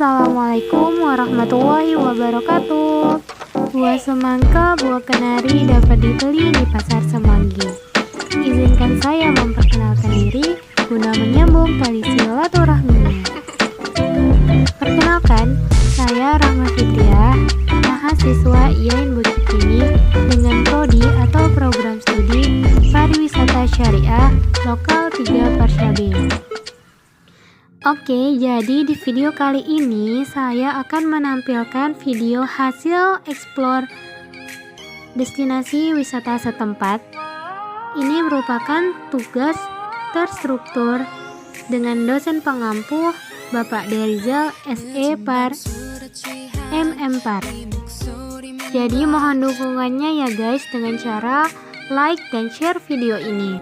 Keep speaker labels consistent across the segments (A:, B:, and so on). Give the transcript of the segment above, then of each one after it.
A: Assalamualaikum warahmatullahi wabarakatuh. Buah semangka, buah kenari dapat dibeli di pasar Semanggi. Izinkan saya memperkenalkan diri guna menyambung tali silaturahminya. Perkenalkan, saya Rahma Fitriah, mahasiswa IAIN Bukit Tinggi dengan prodi atau program studi pariwisata syariah lokal 3 Persyabi. Oke, jadi di video kali ini saya akan menampilkan video hasil explore destinasi wisata setempat. Ini merupakan tugas terstruktur dengan dosen pengampu Bapak Derizal SE Par MM Par. Jadi mohon dukungannya ya guys dengan cara like dan share video ini.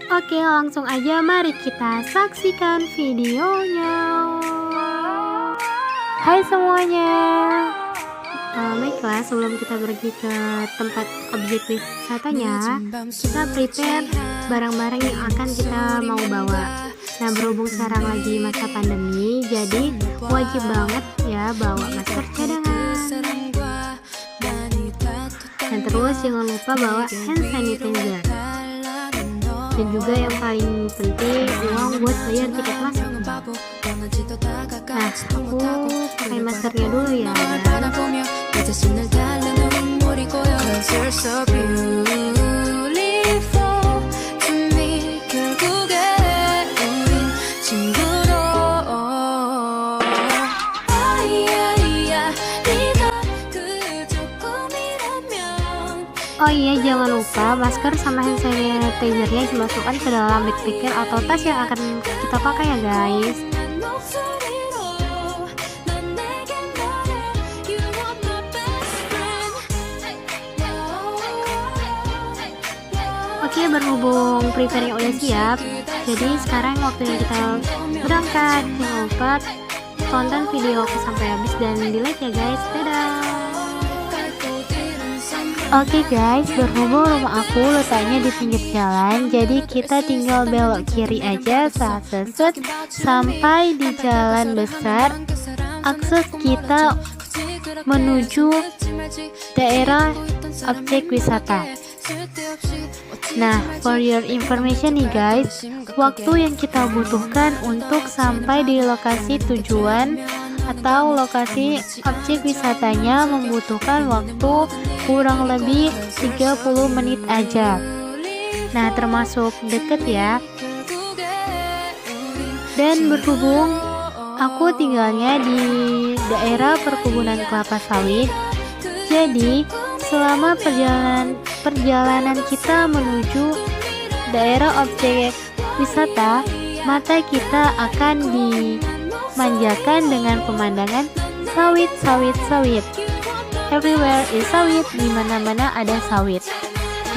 A: Oke, langsung aja mari kita saksikan videonya. Hai semuanya. Baiklah, sebelum kita pergi ke tempat objek wisatanya, kita prepare barang-barang yang akan kita mau bawa. Nah, berhubung sekarang lagi masa pandemi, jadi wajib banget ya bawa masker cadangan. Dan terus jangan lupa bawa hand sanitizer. Dan juga yang paling penting uang buat bayar tiket masuk. Nah, aku pakai maskernya dulu ya. Oh iya, jangan lupa masker sama hand sanitizer-nya dimasukkan ke dalam backpacker atau tas yang akan kita pakai ya guys. Oke, berhubung prepare-nya udah siap, jadi sekarang waktunya kita berangkat. Jangan lupa tonton video aku sampai habis dan di like ya guys. Dadah. Oke guys, berhubung rumah aku letaknya di pinggir jalan, jadi kita tinggal belok kiri aja saat seset sampai di jalan besar. Akses kita menuju daerah objek wisata. Nah, for your information nih guys, waktu yang kita butuhkan untuk sampai di lokasi tujuan atau lokasi objek wisatanya membutuhkan waktu kurang lebih 30 menit aja. Nah, termasuk deket ya. Dan berhubung aku tinggalnya di daerah perkebunan kelapa sawit, jadi selama perjalanan kita menuju daerah objek wisata, mata kita akan dimanjakan dengan pemandangan sawit. Everywhere is sawit, di mana-mana ada sawit.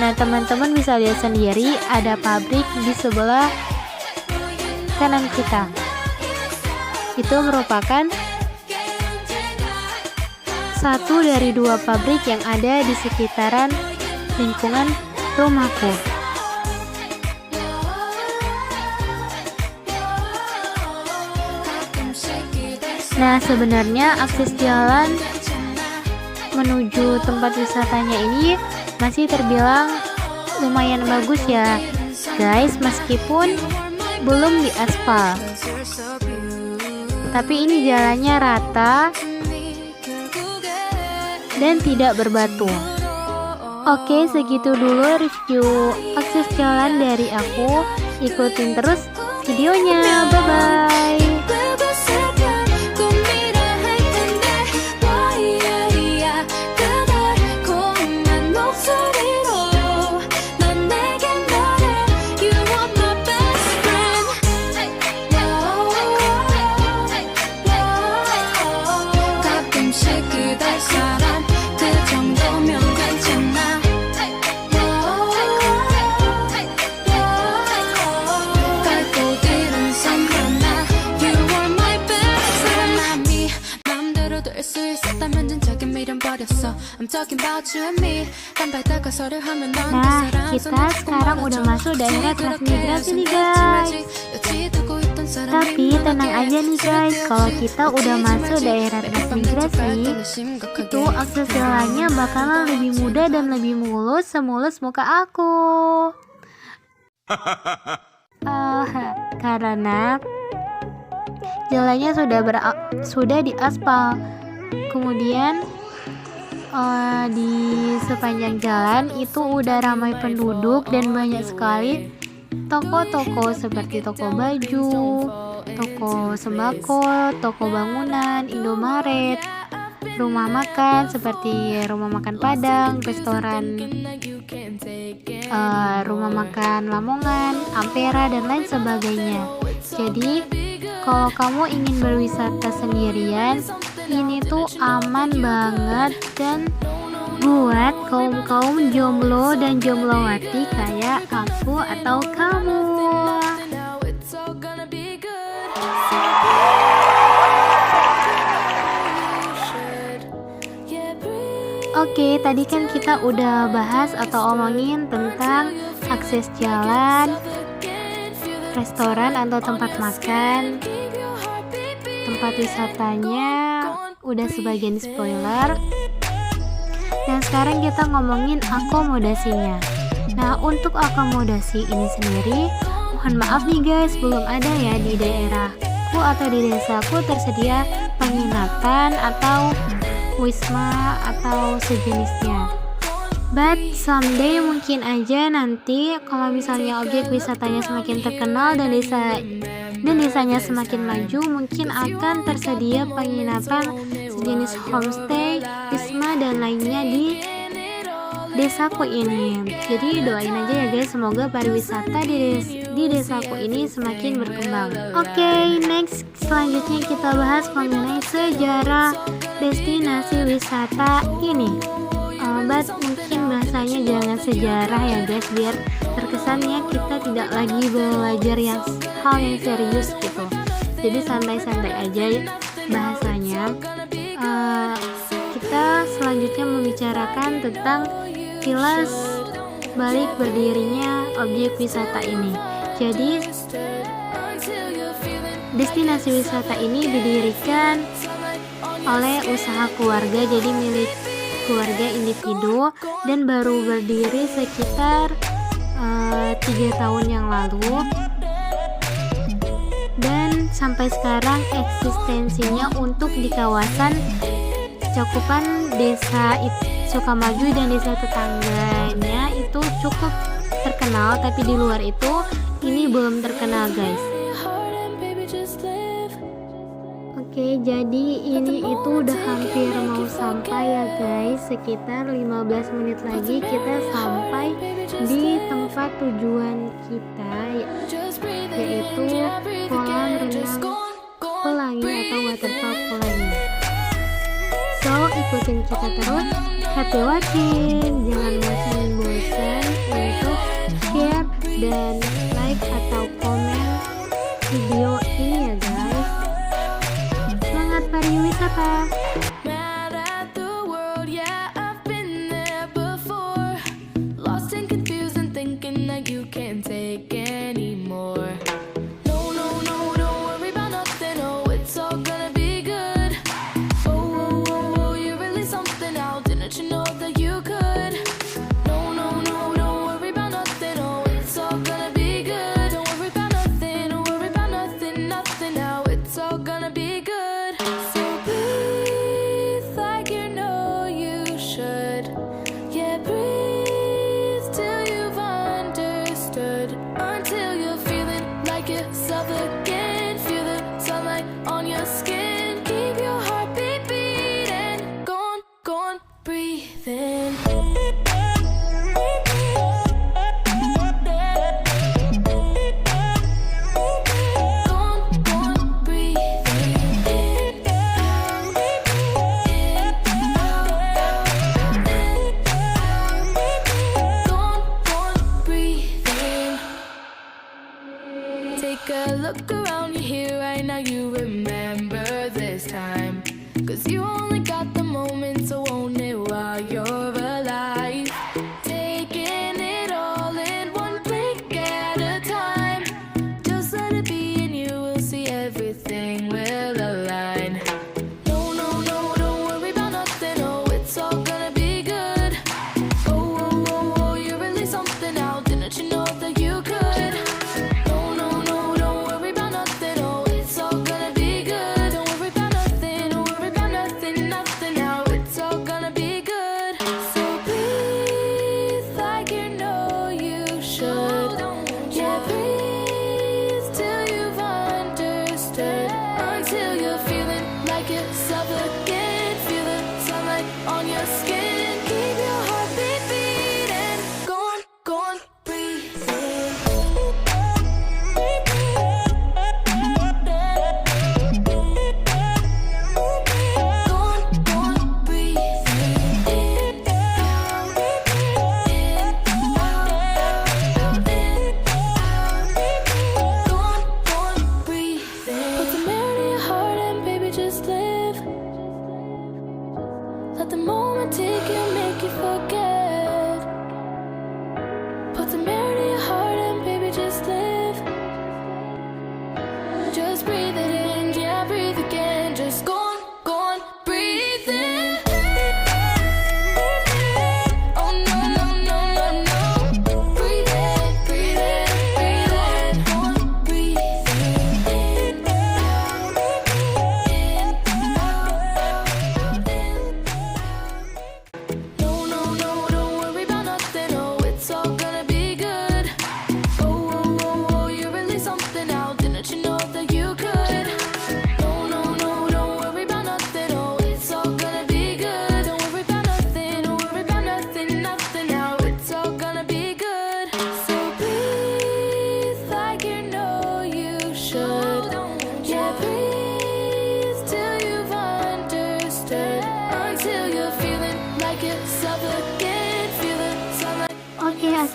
A: Nah, teman-teman bisa lihat sendiri ada pabrik di sebelah kanan kita. Itu merupakan satu dari 2 pabrik yang ada di sekitaran lingkungan rumahku. Nah, sebenarnya akses jalan menuju tempat wisatanya ini masih terbilang lumayan bagus ya guys, meskipun belum diaspal. Tapi ini jalannya rata dan tidak berbatu. Oke, segitu dulu review akses jalan dari aku. Ikutin terus videonya. Bye bye. Nah, kita sekarang udah masuk daerah transmigrasi nih guys. Tapi tenang aja nih guys, kalau kita udah masuk daerah transmigrasi, itu akses jalannya bakalan lebih mudah dan lebih mulus semulus muka aku. Karena jalannya sudah diaspal. Kemudian di sepanjang jalan itu udah ramai penduduk dan banyak sekali toko-toko seperti toko baju, toko sembako, toko bangunan, Indomaret, rumah makan seperti rumah makan Padang, restoran, rumah makan Lamongan, Ampera, dan lain sebagainya. Jadi kalau kamu ingin berwisata sendirian, ini tuh aman banget dan buat kaum jomblo dan jomblowati kayak aku atau kamu. Oke, tadi kan kita udah bahas atau omongin tentang akses jalan, restoran atau tempat makan, tempat wisatanya udah sebagian spoiler. Dan sekarang kita ngomongin akomodasinya. Nah, untuk akomodasi ini sendiri, mohon maaf nih guys, belum ada ya di daerahku atau di desaku tersedia penginapan atau wisma atau sejenisnya. But someday mungkin aja nanti kalau misalnya objek wisatanya semakin terkenal dan desanya semakin maju, mungkin akan tersedia penginapan sejenis homestay, wisma, dan lainnya di desaku ini. Jadi doain aja ya guys, semoga pariwisata di desaku ini semakin berkembang. Oke, next selanjutnya kita bahas mengenai sejarah destinasi wisata ini. But mungkin bahasanya jangan sejarah ya guys, biar terkesannya kita tidak lagi belajar hal yang serius gitu. Jadi santai-santai aja bahasanya. Kita selanjutnya membicarakan tentang kilas balik berdirinya objek wisata ini. Jadi destinasi wisata ini didirikan oleh usaha keluarga, jadi milik keluarga individu, dan baru berdiri sekitar 3 tahun yang lalu. Dan sampai sekarang eksistensinya untuk di kawasan cakupan desa Sukamaju dan desa tetangganya itu cukup terkenal, tapi di luar itu ini belum terkenal guys. Oke, jadi ini itu udah hampir mau sampai ya guys, sekitar 15 menit lagi kita sampai di tempat tujuan kita, yaitu kolam renang Pelangi atau waterpark Pelangi. So, ikutin kita terus, happy watching, jangan bosan-bosan untuk share dan like atau komen video ini ya guys. Semangat pariwisata.
B: Look around you here right now, you remember this time. 'Cause you only got the moment, so own it while you're alive. Taking it all in one blink at a time. Just let it be and you will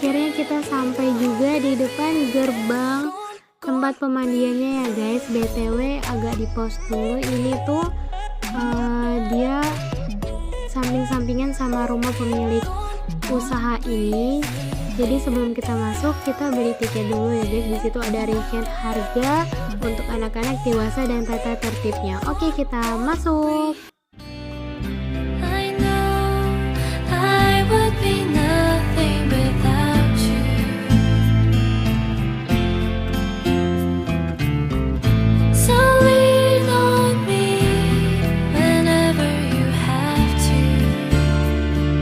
A: akhirnya kita sampai juga di depan gerbang tempat pemandiannya ya guys. BTW agak di pause dulu, ini tuh dia samping-sampingan sama rumah pemilik usaha ini. Jadi sebelum kita masuk kita beli tiket dulu ya guys. Di situ ada rincian harga untuk anak-anak, dewasa, dan tata tertibnya. Oke, kita masuk.
B: I know I would be nothing without you. So lean on me whenever you have to,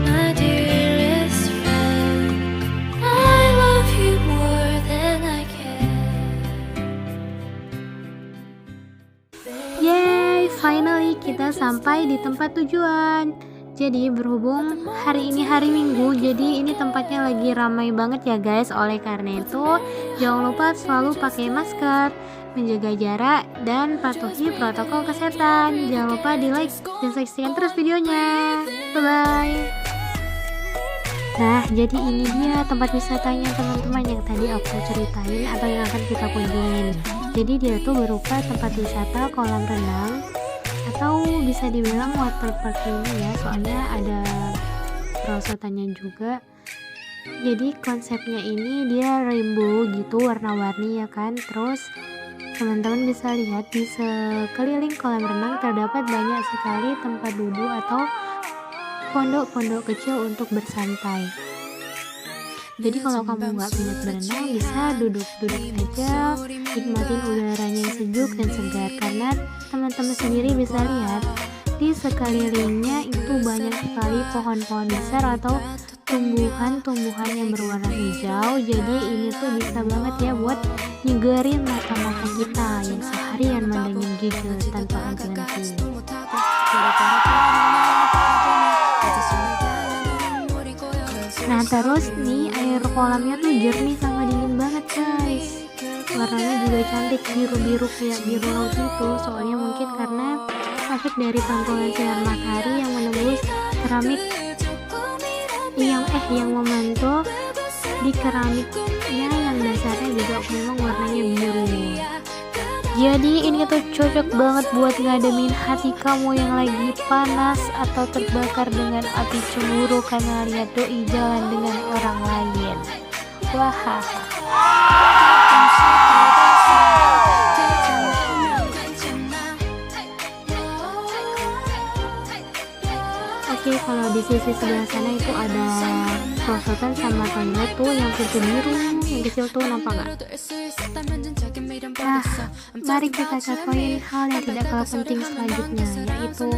B: my dearest friend. I love you more than I can.
A: Yeay, finally kita sampai di tempat tujuan. Jadi berhubung hari ini hari Minggu, jadi ini tempatnya lagi ramai banget ya guys. Oleh karena itu jangan lupa selalu pakai masker, menjaga jarak, dan patuhi protokol kesehatan. Jangan lupa di like dan saksikan terus videonya. Bye bye. Nah, jadi ini dia tempat wisatanya teman-teman yang tadi aku ceritain atau yang akan kita kunjungin. Jadi dia tuh berupa tempat wisata kolam renang atau bisa dibilang water park ini ya, soalnya ada perosotannya juga. Jadi konsepnya ini dia rainbow gitu, warna-warni ya kan. Terus teman-teman bisa lihat di sekeliling kolam renang terdapat banyak sekali tempat duduk atau pondok-pondok kecil untuk bersantai. Jadi kalau kamu nggak minat berenang, bisa duduk-duduk aja, nikmatin udaranya yang sejuk dan segar. Karena teman-teman sendiri bisa lihat di sekelilingnya itu banyak sekali pohon-pohon besar atau tumbuhan-tumbuhan yang berwarna hijau. Jadi ini tuh bisa banget ya buat nyegerin mata-mata kita yang seharian mandangin gigil tanpa henti-henti. Nah terus nih air kolamnya tuh jernih sama dingin banget guys. Warnanya juga cantik, biru-biru kayak biru laut itu. Soalnya mungkin karena efek dari pantulan sinar matahari yang menembus keramik yang memantul di keramiknya yang dasarnya juga memang warnanya biru. Jadi ini tuh cocok banget buat ngademin hati kamu yang lagi panas atau terbakar dengan api cemburu karena lihat doi jalan dengan orang lain. Wah. Oke, kalau di sisi sebelah sana itu ada perosotan sama toilet tuh yang pintu biru yang kecil tuh, nampak nggak? Nah, mari kita capain hal yang tidak kalah penting selanjutnya, yaitu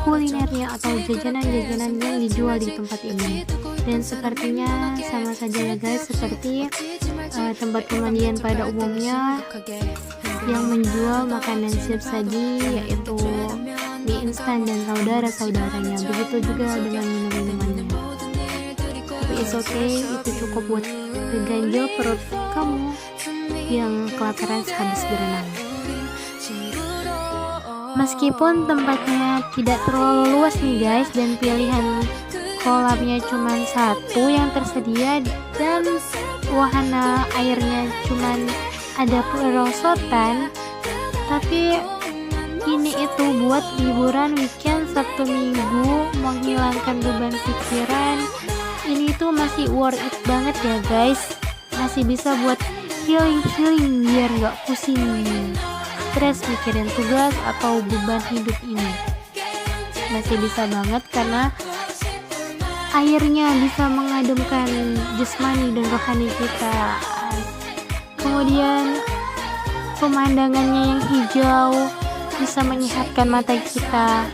A: kulinernya atau jajanan-jajanan yang dijual di tempat ini. Dan sepertinya sama saja ya guys, seperti tempat pemandian pada umumnya yang menjual makanan siap saji, yaitu mie instan dan saudara-saudaranya. Begitu juga dengan minum-minumannya. Tapi it's okay, itu cukup buat ngeganjel perut kamu yang kelaparan sehabis berenang. Meskipun tempatnya tidak terlalu luas nih guys, dan pilihan kolamnya cuma satu yang tersedia, dan wahana airnya cuma ada perosotan, tapi ini itu buat liburan weekend Sabtu Minggu, menghilangkan beban pikiran. Ini tuh masih worth it banget ya guys. Masih bisa buat healing biar nggak pusing stres mikirin tugas atau beban hidup ini. Masih bisa banget karena airnya bisa mengademkan jasmani dan rohani kita. Kemudian pemandangannya yang hijau bisa menyehatkan mata kita,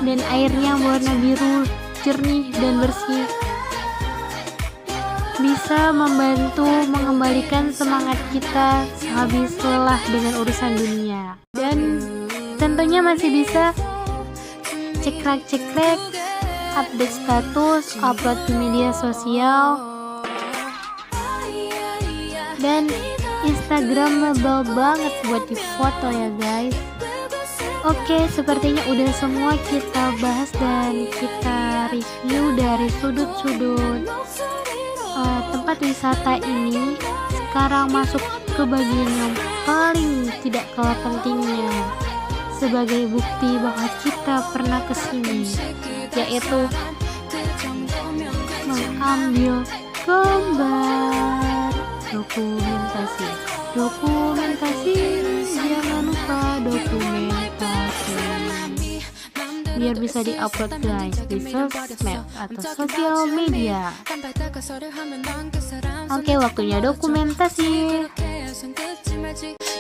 A: dan airnya warna biru jernih dan bersih bisa membantu mengembalikan semangat kita sehabis lelah dengan urusan dunia. Dan tentunya masih bisa cekrek-cekrek, update status, upload di media sosial, dan Instagramable banget buat di foto ya guys. Oke, sepertinya udah semua kita bahas dan kita review dari sudut-sudut tempat wisata ini sekarang masuk ke bagian yang paling tidak kalah pentingnya sebagai bukti bahwa kita pernah kesini, yaitu mengambil gambar. Dokumentasi, jangan lupa dokumentasi biar bisa diupload guys di sosmed atau sosial media. Oke, waktunya dokumentasi.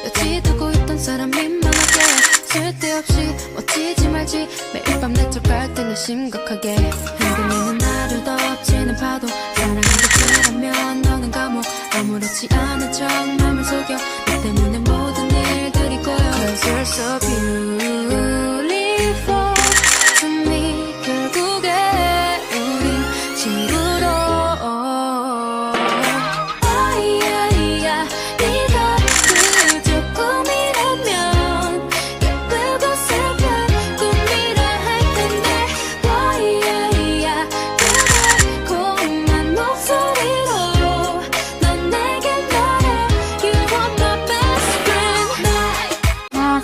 B: 여지두고 있던 사람 민망하게 쓸데없이 멋지지 말지 매일 밤 내적할 때는 심각하게 흔들리는 나를 덮치는 파도 사랑하겠지라면 너는 감옥 아무렇지 않은 척 맘을 속여 너 때문에 모든 일들이 꼬여 Cause you're so beautiful to me 결국에 우린 친구로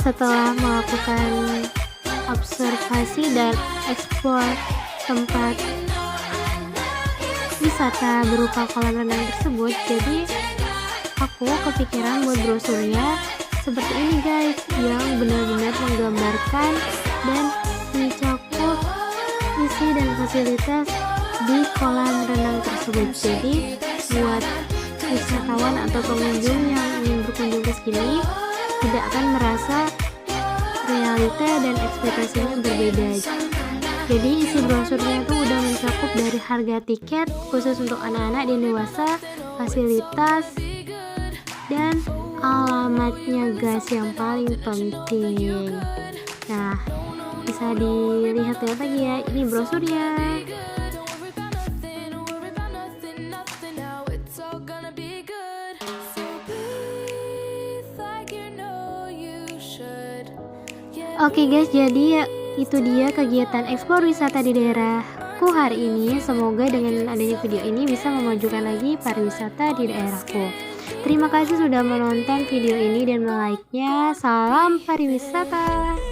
A: Setelah melakukan observasi dan eksplor tempat wisata berupa kolam renang tersebut, jadi aku kepikiran buat brosurnya seperti ini guys, yang benar-benar menggambarkan dan mencakup isi dan fasilitas di kolam renang tersebut. Jadi buat wisatawan atau pengunjung yang ingin berkunjung ke sini tidak akan merasa realita dan ekspektasinya berbeda. Jadi isi brosurnya itu udah mencakup dari harga tiket khusus untuk anak-anak dan dewasa, fasilitas, dan alamatnya guys yang paling penting. Nah, bisa dilihat lagi ya, ini brosurnya. Oke guys, jadi itu dia kegiatan eksplor wisata di daerahku hari ini. Semoga dengan adanya video ini bisa memajukan lagi pariwisata di daerahku. Terima kasih sudah menonton video ini dan like-nya. Salam pariwisata.